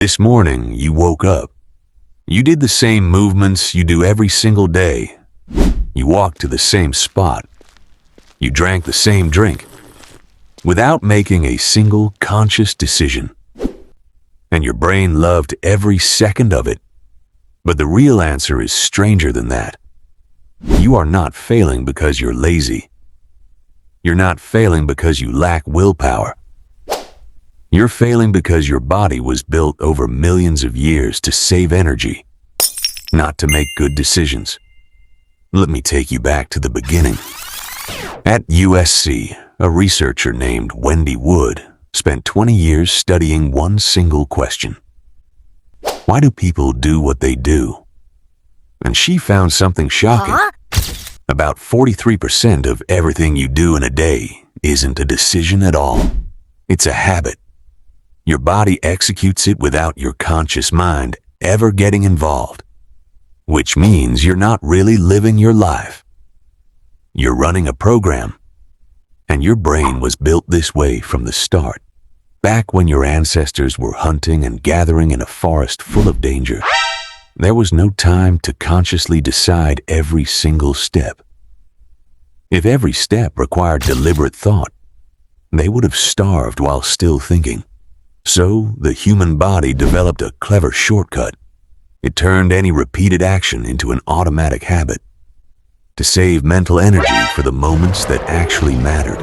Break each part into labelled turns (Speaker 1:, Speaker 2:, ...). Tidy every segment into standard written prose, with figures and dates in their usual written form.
Speaker 1: This morning, you woke up. You did the same movements you do every single day. You walked to the same spot. You drank the same drink without making a single conscious decision. And your brain loved every second of it. But the real answer is stranger than that. You are not failing because you're lazy. You're not failing because you lack willpower. You're failing because your body was built over millions of years to save energy, not to make good decisions. Let me take you back to the beginning. At USC, a researcher named Wendy Wood spent 20 years studying one single question. Why do people do what they do? And she found something shocking. About 43% of everything you do in a day isn't a decision at all. It's a habit. Your body executes it without your conscious mind ever getting involved, which means you're not really living your life. You're running a program, and your brain was built this way from the start. Back when your ancestors were hunting and gathering in a forest full of danger, there was no time to consciously decide every single step. If every step required deliberate thought, they would have starved while still thinking. So, the human body developed a clever shortcut. It turned any repeated action into an automatic habit to save mental energy for the moments that actually mattered,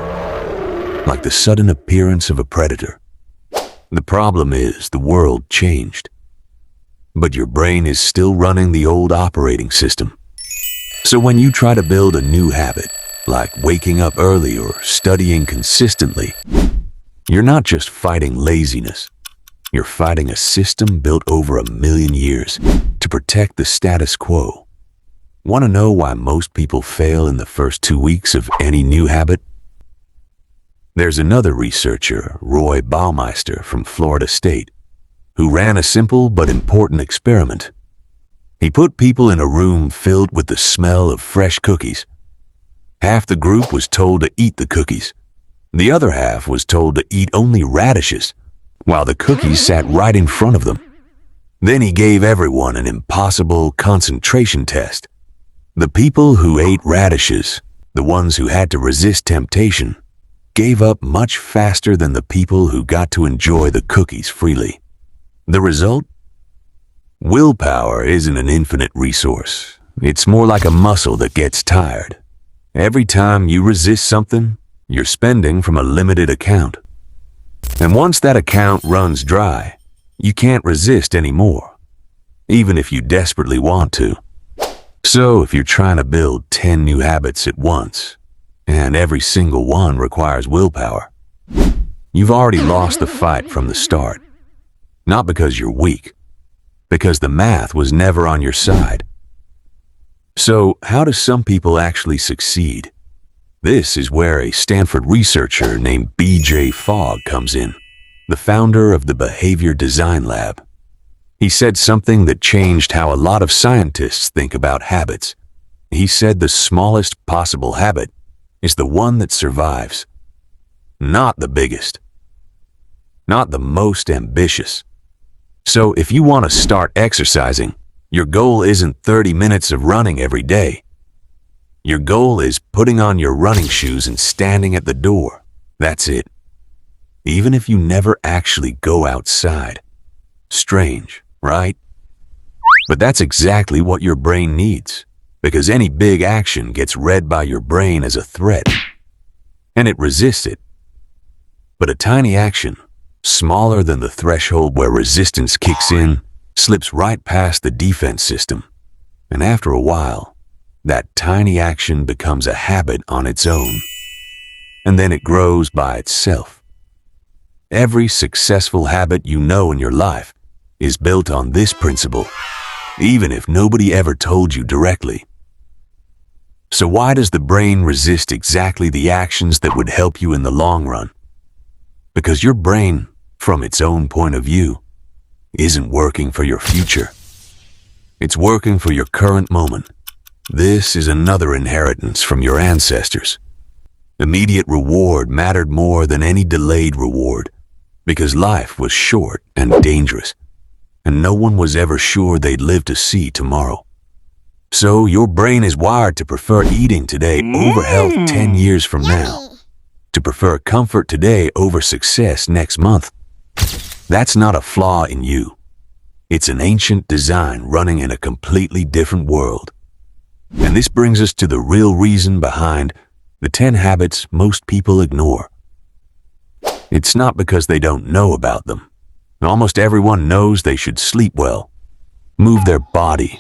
Speaker 1: like the sudden appearance of a predator. The problem is the world changed, but your brain is still running the old operating system. So when you try to build a new habit, like waking up early or studying consistently, you're not just fighting laziness. You're fighting a system built over 1,000,000 years to protect the status quo. Want to know why most people fail in the first 2 weeks of any new habit? There's another researcher, Roy Baumeister from Florida State, who ran a simple but important experiment. He put people in a room filled with the smell of fresh cookies. Half the group was told to eat the cookies. The other half was told to eat only radishes, while the cookies sat right in front of them. Then he gave everyone an impossible concentration test. The people who ate radishes, the ones who had to resist temptation, gave up much faster than the people who got to enjoy the cookies freely. The result? Willpower isn't an infinite resource. It's more like a muscle that gets tired. Every time you resist something, you're spending from a limited account. And once that account runs dry, you can't resist anymore, even if you desperately want to. So if you're trying to build 10 new habits at once, and every single one requires willpower, you've already lost the fight from the start. Not because you're weak, because the math was never on your side. So how do some people actually succeed? This is where a Stanford researcher named B.J. Fogg comes in, the founder of the Behavior Design Lab. He said something that changed how a lot of scientists think about habits. He said the smallest possible habit is the one that survives, not the biggest, not the most ambitious. So if you want to start exercising, your goal isn't 30 minutes of running every day. Your goal is putting on your running shoes and standing at the door. That's it. Even if you never actually go outside. Strange, right? But that's exactly what your brain needs, because any big action gets read by your brain as a threat, and it resists it. But a tiny action, smaller than the threshold where resistance kicks in, slips right past the defense system, and after a while, that tiny action becomes a habit on its own, and then it grows by itself. Every successful habit you know in your life is built on this principle, even if nobody ever told you directly. So why does the brain resist exactly the actions that would help you in the long run? Because your brain, from its own point of view, isn't working for your future. It's working for your current moment. This is another inheritance from your ancestors. Immediate reward mattered more than any delayed reward, because life was short and dangerous. and no one was ever sure they'd live to see tomorrow. So your brain is wired to prefer eating today over health 10 years from now, to prefer comfort today over success next month. That's not a flaw in you. It's an ancient design running in a completely different world. And this brings us to the real reason behind the 10 habits most people ignore. It's not because they don't know about them. Almost everyone knows they should sleep well, move their body,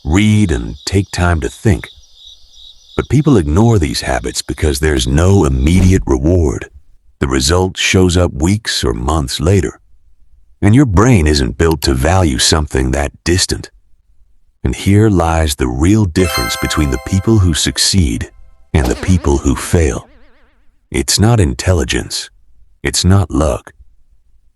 Speaker 1: read, and take time to think. But people ignore these habits because there's no immediate reward. The result shows up weeks or months later. And your brain isn't built to value something that distant. And here lies the real difference between the people who succeed and the people who fail. It's not intelligence. It's not luck.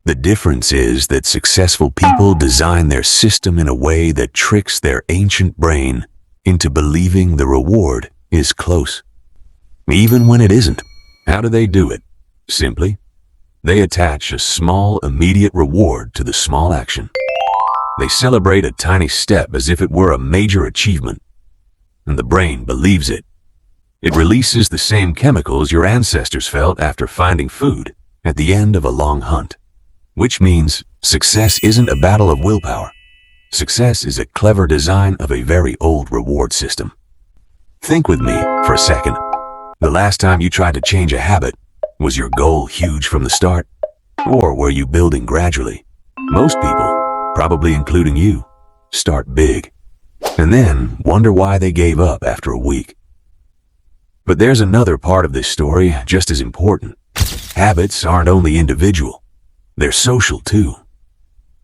Speaker 1: The difference is that successful people design their system in a way that tricks their ancient brain into believing the reward is close, even when it isn't. How do they do it? Simply, they attach a small, immediate reward to the small action. They celebrate a tiny step as if it were a major achievement, and the brain believes it. It releases the same chemicals your ancestors felt after finding food at the end of a long hunt. Which means success isn't a battle of willpower. Success is a clever design of a very old reward system. Think with me for a second. The last time you tried to change a habit, was your goal huge from the start? Or were you building gradually? Most people, probably including you, start big, and then wonder why they gave up after a week. But there's another part of this story just as important. Habits aren't only individual. They're social too.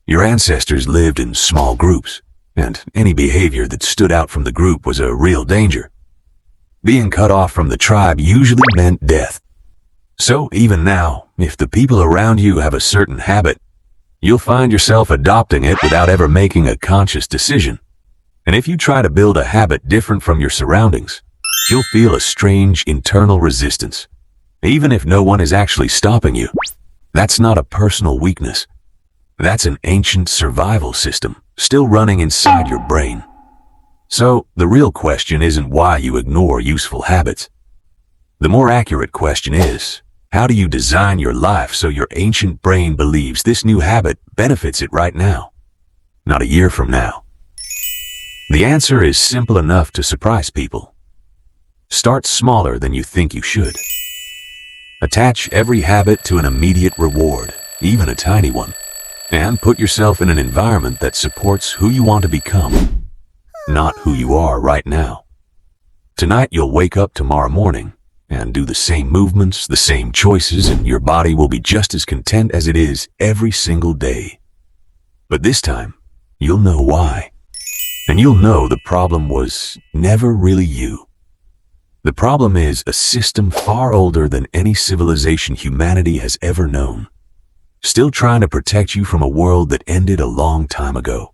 Speaker 1: Your ancestors lived in small groups, and any behavior that stood out from the group was a real danger. Being cut off from the tribe usually meant death. So even now, if the people around you have a certain habit, you'll find yourself adopting it without ever making a conscious decision. And if you try to build a habit different from your surroundings, you'll feel a strange internal resistance, even if no one is actually stopping you. That's not a personal weakness. That's an ancient survival system still running inside your brain. So the real question isn't why you ignore useful habits. The more accurate question is, how do you design your life so your ancient brain believes this new habit benefits it right now, not a year from now? The answer is simple enough to surprise people. Start smaller than you think you should. Attach every habit to an immediate reward, even a tiny one, and put yourself in an environment that supports who you want to become, not who you are right now. Tonight you'll wake up tomorrow morning and do the same movements, the same choices, and your body will be just as content as it is every single day. But this time, you'll know why. And you'll know the problem was never really you. The problem is a system far older than any civilization humanity has ever known, still trying to protect you from a world that ended a long time ago.